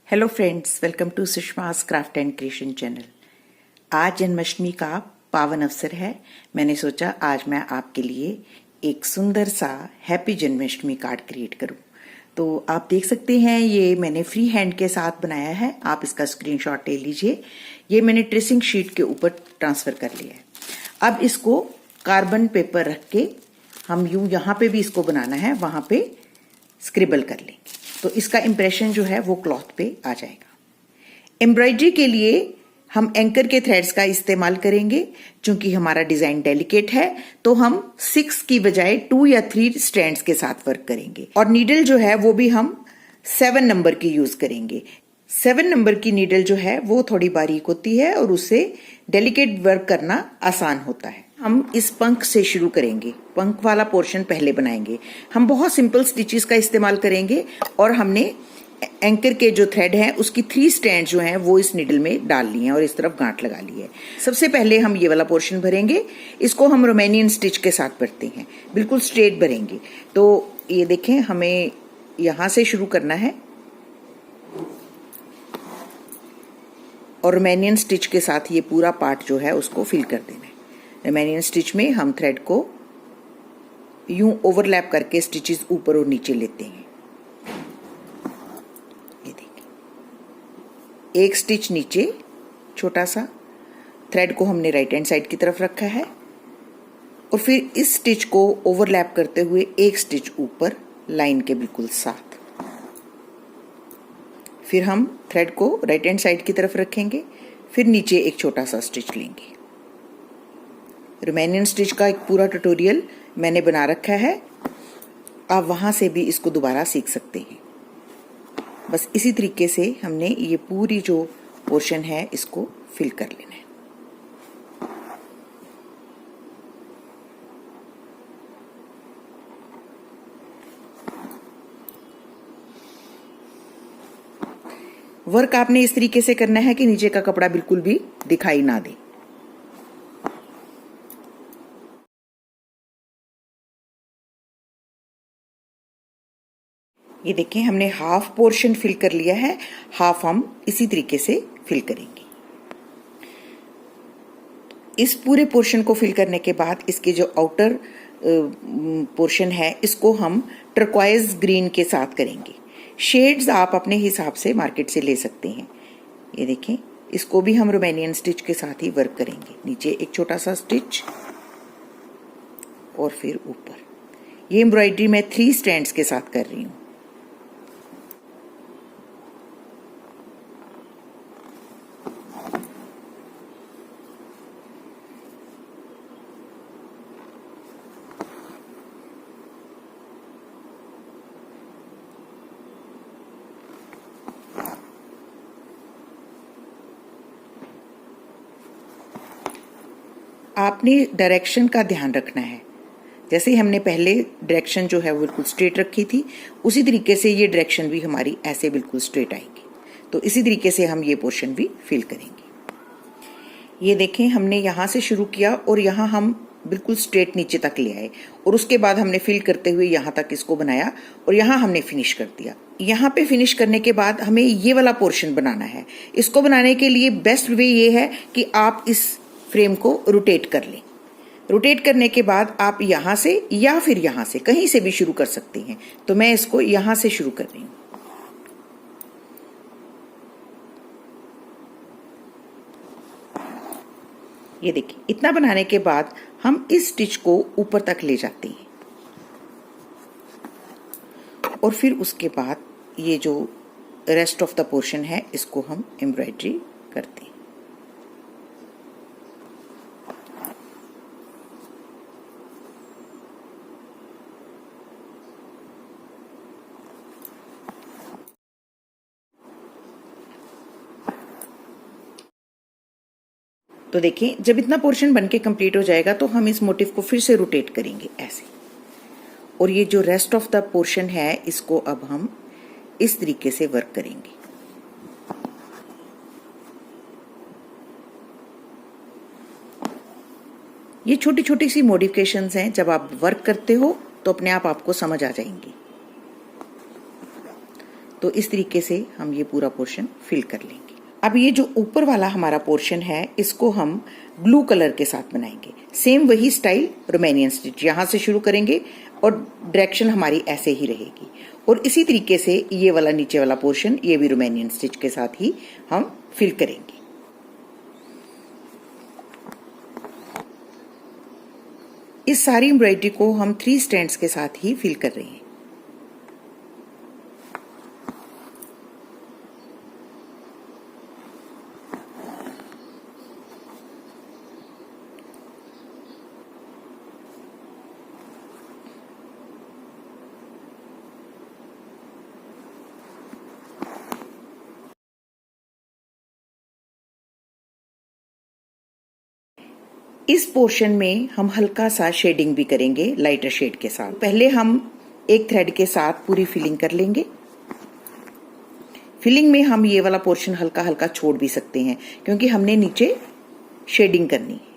Hello friends, welcome to Sushma's craft and creation channel. आज जन्माष्टमी का पावन अवसर है। मैंने सोचा आज मैं आपके लिए एक सुंदर सा हैप्पी जन्माष्टमी कार्ड क्रिएट करूं। तो आप देख सकते हैं, ये मैंने फ्री हैंड के साथ बनाया है। आप इसका स्क्रीनशॉट ले लीजिए। ये मैंने ट्रेसिंग शीट के ऊपर ट्रांसफर कर लिया है। अब इसको कार्बन पेपर रख के हम यूं यहाँ पे भी इसको बनाना है, वहां पे स्क्रिबल कर लेंगे तो इसका इंप्रेशन जो है वो क्लॉथ पे आ जाएगा। एम्ब्रॉयडरी के लिए हम एंकर के थ्रेड्स का इस्तेमाल करेंगे। क्योंकि हमारा डिजाइन डेलिकेट है तो हम 6 की बजाय 2 या 3 स्ट्रैंड्स के साथ वर्क करेंगे। और नीडल जो है वो भी हम 7 नंबर की यूज करेंगे। 7 नंबर की नीडल जो है वो थोड़ी बारीक होती है और उससे डेलिकेट वर्क करना आसान होता है। हम इस पंख से शुरू करेंगे। पंख वाला पोर्शन पहले बनाएंगे। हम बहुत सिंपल स्टिचेस का इस्तेमाल करेंगे और हमने एंकर के जो थ्रेड है उसकी 3 स्ट्रैंड जो हैं वो इस निडल में डाल ली हैं और इस तरफ गांठ लगा ली है। सबसे पहले हम ये वाला पोर्शन भरेंगे। इसको हम रोमानियन स्टिच के साथ भरते हैं, बिल्कुल स्ट्रेट भरेंगे। तो ये देखें, हमें यहां से शुरू करना है और रोमानियन स्टिच के साथ ये पूरा पार्ट जो है उसको फिल कर देना है। रोमानियन स्टिच में हम थ्रेड को यूं ओवरलैप करके स्टिचेस ऊपर और नीचे लेते हैं। ये देखिए, एक स्टिच नीचे छोटा सा, थ्रेड को हमने राइट हैंड साइड की तरफ रखा है और फिर इस स्टिच को ओवरलैप करते हुए एक स्टिच ऊपर लाइन के बिल्कुल साथ। फिर हम थ्रेड को राइट हैंड साइड की तरफ रखेंगे, फिर नीचे एक छोटा सा स्टिच लेंगे। रोमानियन स्टिच का एक पूरा ट्यूटोरियल मैंने बना रखा है, आप वहां से भी इसको दोबारा सीख सकते हैं। बस इसी तरीके से हमने ये पूरी जो पोर्शन है इसको फिल कर लेना है। वर्क आपने इस तरीके से करना है कि नीचे का कपड़ा बिल्कुल भी दिखाई ना दे। ये देखें, हमने हाफ पोर्शन फिल कर लिया है, हाफ हम इसी तरीके से फिल करेंगे। इस पूरे पोर्शन को फिल करने के बाद इसके जो आउटर पोर्शन है इसको हम टर्क्वाइज ग्रीन के साथ करेंगे। शेड्स आप अपने हिसाब से मार्केट से ले सकते हैं। ये देखें, इसको भी हम रोमानियन स्टिच के साथ ही वर्क करेंगे। नीचे एक छोटा सा स्टिच और फिर ऊपर। ये एम्ब्रॉयडरी मैं 3 स्ट्रैंड्स के साथ कर रही हूं। आपने डायरेक्शन का ध्यान रखना है। जैसे हमने पहले डायरेक्शन जो है वो बिल्कुल स्ट्रेट रखी थी, उसी तरीके से ये डायरेक्शन भी हमारी ऐसे बिल्कुल स्ट्रेट आएगी। तो इसी तरीके से हम ये पोर्शन भी फिल करेंगे। ये देखें, हमने यहाँ से शुरू किया और यहाँ हम बिल्कुल स्ट्रेट नीचे तक ले आए और उसके बाद हमने फिल करते हुए यहाँ तक इसको बनाया और यहाँ हमने फिनिश कर दिया। यहाँ पे फिनिश करने के बाद हमें ये वाला पोर्शन बनाना है। इसको बनाने के लिए बेस्ट वे ये है कि आप इस फ्रेम को रोटेट कर लें। रोटेट करने के बाद आप यहां से या फिर यहां से कहीं से भी शुरू कर सकते हैं। तो मैं इसको यहां से शुरू कर रही हूं। ये देखिए, इतना बनाने के बाद हम इस स्टिच को ऊपर तक ले जाते हैं और फिर उसके बाद ये जो रेस्ट ऑफ द पोर्शन है इसको हम एम्ब्रॉयडरी करते हैं। तो देखिए, जब इतना पोर्शन बनके कंप्लीट हो जाएगा तो हम इस मोटिव को फिर से रोटेट करेंगे ऐसे। और ये जो रेस्ट ऑफ द पोर्शन है इसको अब हम इस तरीके से वर्क करेंगे। ये छोटी छोटी सी मॉडिफिकेशंस हैं, जब आप वर्क करते हो तो अपने आप आपको समझ आ जाएंगी। तो इस तरीके से हम ये पूरा पोर्शन फिल कर लेंगे। अब ये जो ऊपर वाला हमारा पोर्शन है इसको हम ब्लू कलर के साथ बनाएंगे। सेम वही स्टाइल रोमानियन स्टिच, यहाँ से शुरू करेंगे और डायरेक्शन हमारी ऐसे ही रहेगी। और इसी तरीके से ये वाला नीचे वाला पोर्शन ये भी रोमानियन स्टिच के साथ ही हम फिल करेंगे। इस सारी एम्ब्रॉयडरी को हम 3 स्टैंड्स के साथ ही फिल कर रहे हैं। इस पोर्शन में हम हल्का सा शेडिंग भी करेंगे लाइटर शेड के साथ। पहले हम एक थ्रेड के साथ पूरी फिलिंग कर लेंगे। फिलिंग में हम ये वाला पोर्शन हल्का हल्का छोड़ भी सकते हैं क्योंकि हमने नीचे शेडिंग करनी है।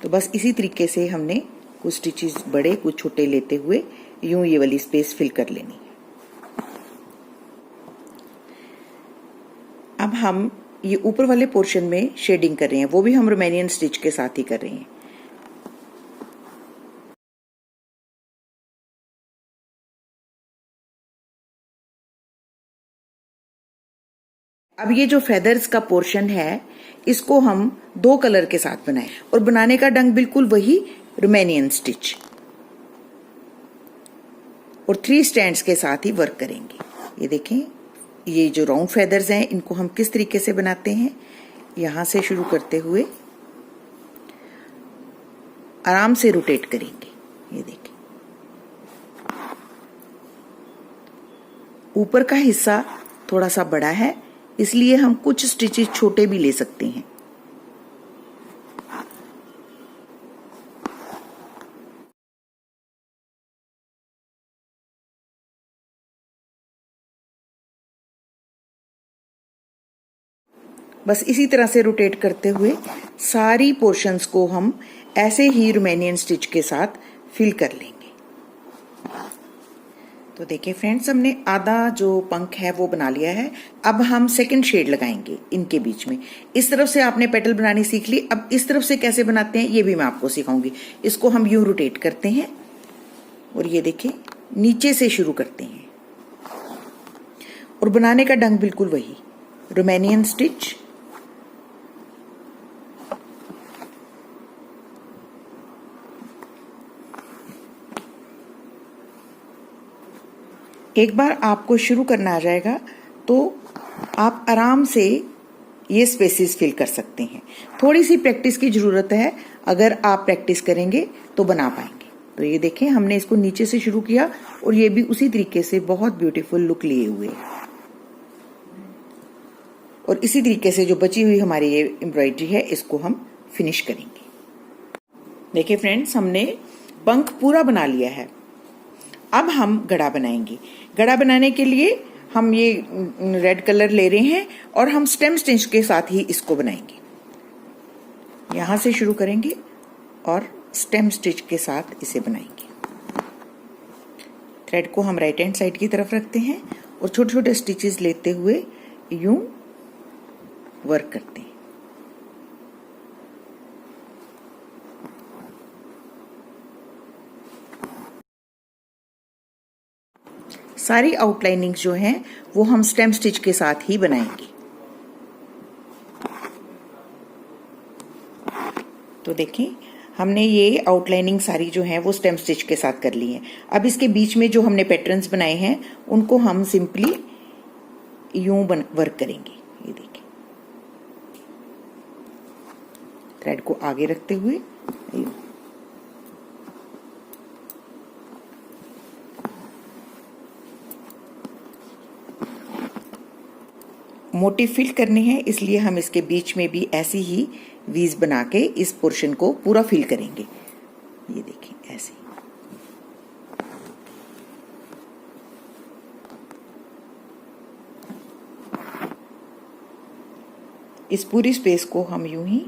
तो बस इसी तरीके से हमने कुछ स्टिचेस बड़े कुछ छोटे लेते हुए यूं ये वाली स्पेस फिल कर लेनी है। अब हम ये ऊपर वाले पोर्शन में शेडिंग कर रहे हैं, वो भी हम रोमानियन स्टिच के साथ ही कर रहे हैं। अब ये जो फेदर्स का पोर्शन है इसको हम 2 कलर के साथ बनाएं और बनाने का ढंग बिल्कुल वही रोमानियन स्टिच और 3 स्टैंड्स के साथ ही वर्क करेंगे। ये देखें, ये जो राउंड फेदर्स हैं इनको हम किस तरीके से बनाते हैं। यहां से शुरू करते हुए आराम से रोटेट करेंगे। ये देखें, ऊपर का हिस्सा थोड़ा सा बड़ा है इसलिए हम कुछ स्टिचेस छोटे भी ले सकते हैं। बस इसी तरह से रोटेट करते हुए सारी पोर्शंस को हम ऐसे ही रोमानियन स्टिच के साथ फिल कर लेंगे। तो देखिए फ्रेंड्स, हमने आधा जो पंख है वो बना लिया है। अब हम सेकंड शेड लगाएंगे इनके बीच में। इस तरफ से आपने पेटल बनानी सीख ली, अब इस तरफ से कैसे बनाते हैं ये भी मैं आपको सिखाऊंगी। इसको हम यूं रोटेट करते हैं और ये देखिए नीचे से शुरू करते हैं और बनाने का ढंग बिल्कुल वही रोमानियन स्टिच। एक बार आपको शुरू करना आ जाएगा तो आप आराम से ये स्पेसेस फिल कर सकते हैं। थोड़ी सी प्रैक्टिस की जरूरत है, अगर आप प्रैक्टिस करेंगे तो बना पाएंगे। तो ये देखें, हमने इसको नीचे से शुरू किया और ये भी उसी तरीके से बहुत ब्यूटीफुल लुक लिए हुए है। और इसी तरीके से जो बची हुई हमारी ये एम्ब्रॉयडरी है इसको हम फिनिश करेंगे। देखिए फ्रेंड्स, हमने पंख पूरा बना लिया है। अब हम गड़ा बनाएंगे। गड़ा बनाने के लिए हम ये रेड कलर ले रहे हैं और हम स्टेम स्टिच के साथ ही इसको बनाएंगे। यहां से शुरू करेंगे और स्टेम स्टिच के साथ इसे बनाएंगे। थ्रेड को हम राइट हैंड साइड की तरफ रखते हैं और छोटे छोटे स्टिचेस लेते हुए यूं वर्क करते हैं। सारी आउटलाइनिंग जो हैं वो हम स्टेम स्टिच के साथ ही बनाएंगे। तो देखें, हमने ये आउटलाइनिंग सारी जो है वो स्टेम स्टिच के साथ कर ली है। अब इसके बीच में जो हमने पैटर्न्स बनाए हैं उनको हम सिंपली यूं वर्क करेंगे। ये देखिए, थ्रेड को आगे रखते हुए यूं। मोटिव फिल करने हैं इसलिए हम इसके बीच में भी ऐसी ही वीज बना के इस पोर्शन को पूरा फिल करेंगे। ये देखिए ऐसे। इस पूरी स्पेस को हम यूं ही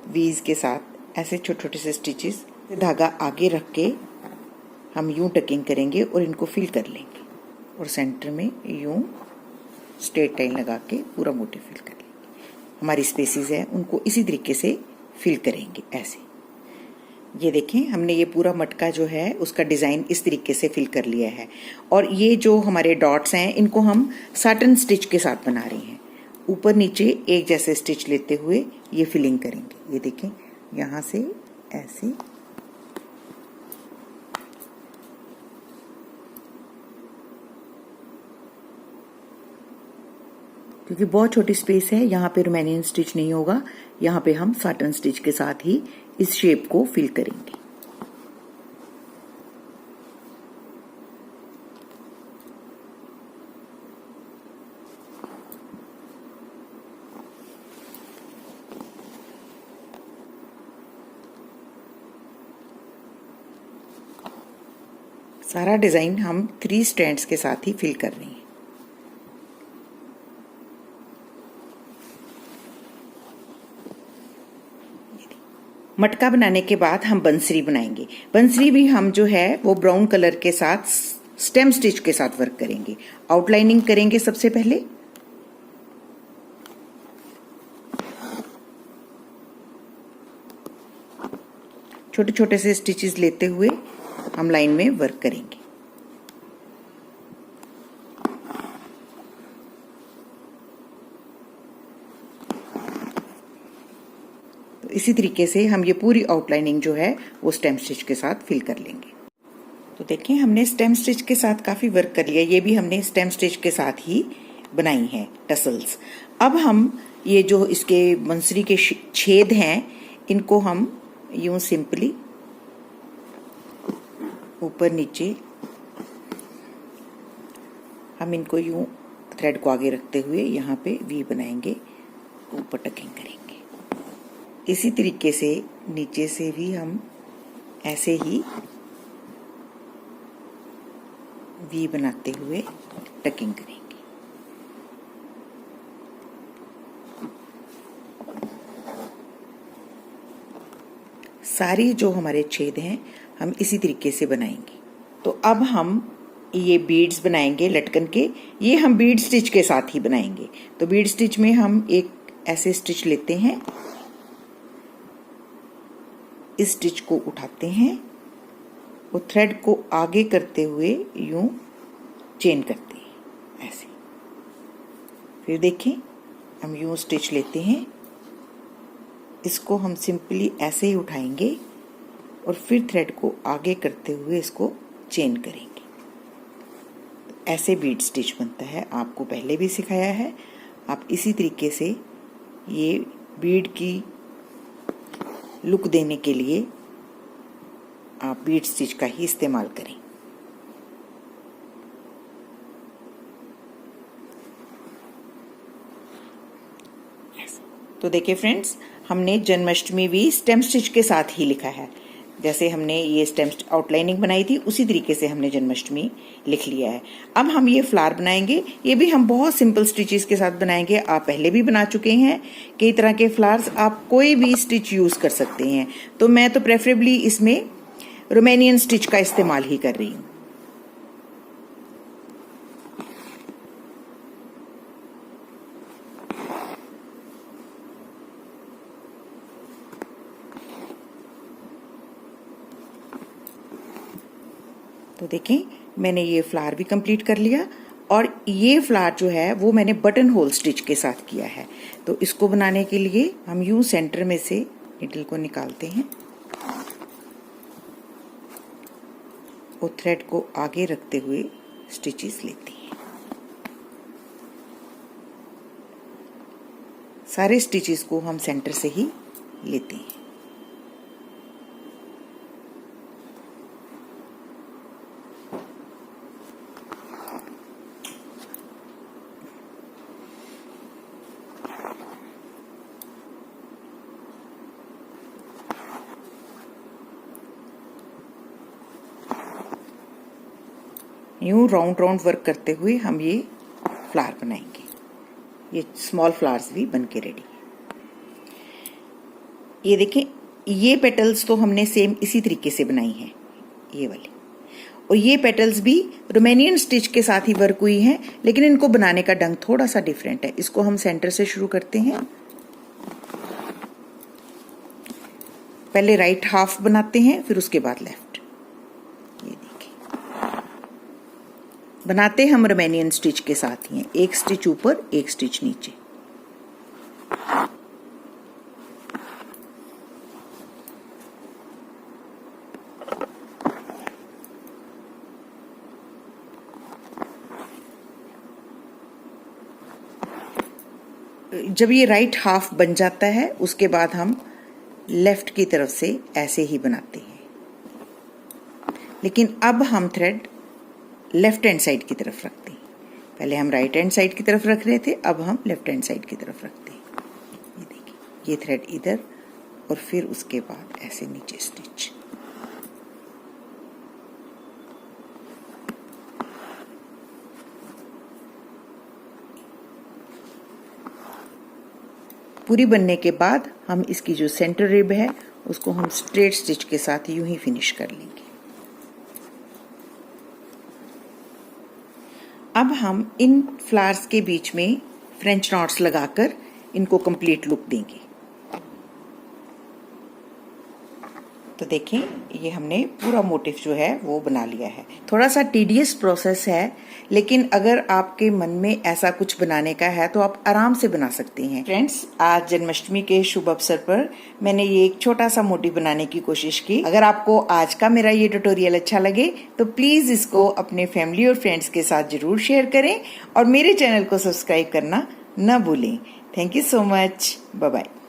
वीज के साथ ऐसे छोटे छोटे से स्टिचेस धागा आगे रख के हम यूं टकिंग करेंगे और इनको फिल कर लेंगे। और सेंटर में यूं स्ट्रेट लाइन लगा के पूरा मोटिव फिल कर लेंगे। हमारी स्पेसेस है उनको इसी तरीके से फिल करेंगे ऐसे। ये देखें, हमने ये पूरा मटका जो है उसका डिज़ाइन इस तरीके से फिल कर लिया है। और ये जो हमारे डॉट्स हैं इनको हम साटन स्टिच के साथ बना रहे हैं। ऊपर नीचे एक जैसे स्टिच लेते हुए ये फिलिंग करेंगे। ये देखें, यहाँ से ऐसे क्योंकि बहुत छोटी स्पेस है, यहाँ पे रोमानियन स्टिच नहीं होगा, यहाँ पे हम साटन स्टिच के साथ ही इस शेप को फिल करेंगे। सारा डिजाइन हम 3 स्ट्रैंड्स के साथ ही फिल कर रहे हैं। मटका बनाने के बाद हम बंसरी बनाएंगे। बंसरी भी हम जो है वो ब्राउन कलर के साथ स्टेम स्टिच के साथ वर्क करेंगे। आउटलाइनिंग करेंगे सबसे पहले। छोटे छोटे से स्टिचेस लेते हुए हम लाइन में वर्क करेंगे। तो इसी तरीके से हम ये पूरी आउटलाइनिंग जो है वो स्टेम स्टिच के साथ फिल कर लेंगे। तो देखें, हमने स्टेम स्टिच के साथ काफी वर्क कर लिया। ये भी हमने स्टेम स्टिच के साथ ही बनाई है टसल्स। अब हम ये जो इसके बंसरी के छेद हैं इनको हम यूं सिंपली ऊपर नीचे हम इनको यूं थ्रेड को आगे रखते हुए यहाँ पे वी बनाएंगे, ऊपर टकिंग करेंगे। इसी तरीके से नीचे से भी हम ऐसे ही वी बनाते हुए टकिंग करेंगे। सारी जो हमारे छेद हैं हम इसी तरीके से बनाएंगे। तो अब हम ये बीड्स बनाएंगे लटकन के। ये हम बीड स्टिच के साथ ही बनाएंगे। तो बीड स्टिच में हम एक ऐसे स्टिच लेते हैं, इस स्टिच को उठाते हैं और थ्रेड को आगे करते हुए यूं चेन करते हैं ऐसे। फिर देखें, हम यूं स्टिच लेते हैं, इसको हम सिंपली ऐसे ही उठाएंगे और फिर थ्रेड को आगे करते हुए इसको चेन करेंगे। ऐसे बीड स्टिच बनता है, आपको पहले भी सिखाया है। आप इसी तरीके से ये बीड की लुक देने के लिए आप बीड स्टिच का ही इस्तेमाल करें। तो देखिए फ्रेंड्स, हमने जन्माष्टमी भी स्टेम स्टिच के साथ ही लिखा है। जैसे हमने ये स्टेम आउटलाइनिंग बनाई थी उसी तरीके से हमने जन्माष्टमी लिख लिया है। अब हम ये फ्लावर बनाएंगे। ये भी हम बहुत सिंपल स्टिचेस के साथ बनाएंगे। आप पहले भी बना चुके हैं कई तरह के फ्लावर्स, आप कोई भी स्टिच यूज कर सकते हैं। तो मैं तो प्रेफरेबली इसमें रोमानियन स्टिच का इस्तेमाल ही कर रही हूँ। तो देखें, मैंने ये फ्लावर भी कंप्लीट कर लिया और ये फ्लावर जो है वो मैंने बटन होल स्टिच के साथ किया है। तो इसको बनाने के लिए हम यूं सेंटर में से नीडल को निकालते हैं और थ्रेड को आगे रखते हुए स्टिचेस लेते हैं। सारे स्टिचेस को हम सेंटर से ही लेते हैं। यूं राउंड राउंड वर्क करते हुए हम ये फ्लावर बनाएंगे। ये स्मॉल फ्लावर्स भी बन के रेडी है। ये देखें, ये पेटल्स तो हमने सेम इसी तरीके से बनाई हैं, ये वाली। और ये पेटल्स भी रोमेनियन स्टिच के साथ ही वर्क हुई हैं, लेकिन इनको बनाने का ढंग थोड़ा सा डिफरेंट है। इसको हम सेंटर से शुरू करते हैं। पहले राइट हाफ बनाते हैं, फिर उसके बाद लेफ्ट। ये देखिए, बनाते हम रोमेनियन स्टिच के साथ ही हैं, एक स्टिच ऊपर एक स्टिच नीचे। जब ये राइट हाफ बन जाता है, उसके बाद हम लेफ्ट की तरफ से ऐसे ही बनाते हैं, लेकिन अब हम थ्रेड लेफ्ट हैंड साइड की तरफ रखते हैं। पहले हम राइट हैंड साइड की तरफ रख रहे थे, अब हम लेफ्ट हैंड साइड की तरफ रखते हैं। ये देखिए, ये थ्रेड इधर और फिर उसके बाद ऐसे नीचे स्टिच। पूरी बनने के बाद हम इसकी जो सेंटर रिब है उसको हम स्ट्रेट स्टिच के साथ यूं ही फिनिश कर लेंगे। अब हम इन फ्लावर्स के बीच में फ्रेंच नॉट्स लगाकर इनको कंप्लीट लुक देंगे। तो देखें, ये हमने पूरा मोटिव जो है वो बना लिया है। थोड़ा सा टीडियस प्रोसेस है, लेकिन अगर आपके मन में ऐसा कुछ बनाने का है तो आप आराम से बना सकते हैं। फ्रेंड्स, आज जन्माष्टमी के शुभ अवसर पर मैंने ये एक छोटा सा मोटिव बनाने की कोशिश की। अगर आपको आज का मेरा ये ट्यूटोरियल अच्छा लगे तो प्लीज इसको अपने फैमिली और फ्रेंड्स के साथ जरूर शेयर करें और मेरे चैनल को सब्सक्राइब करना न भूलें। Thank you so much. Bye bye.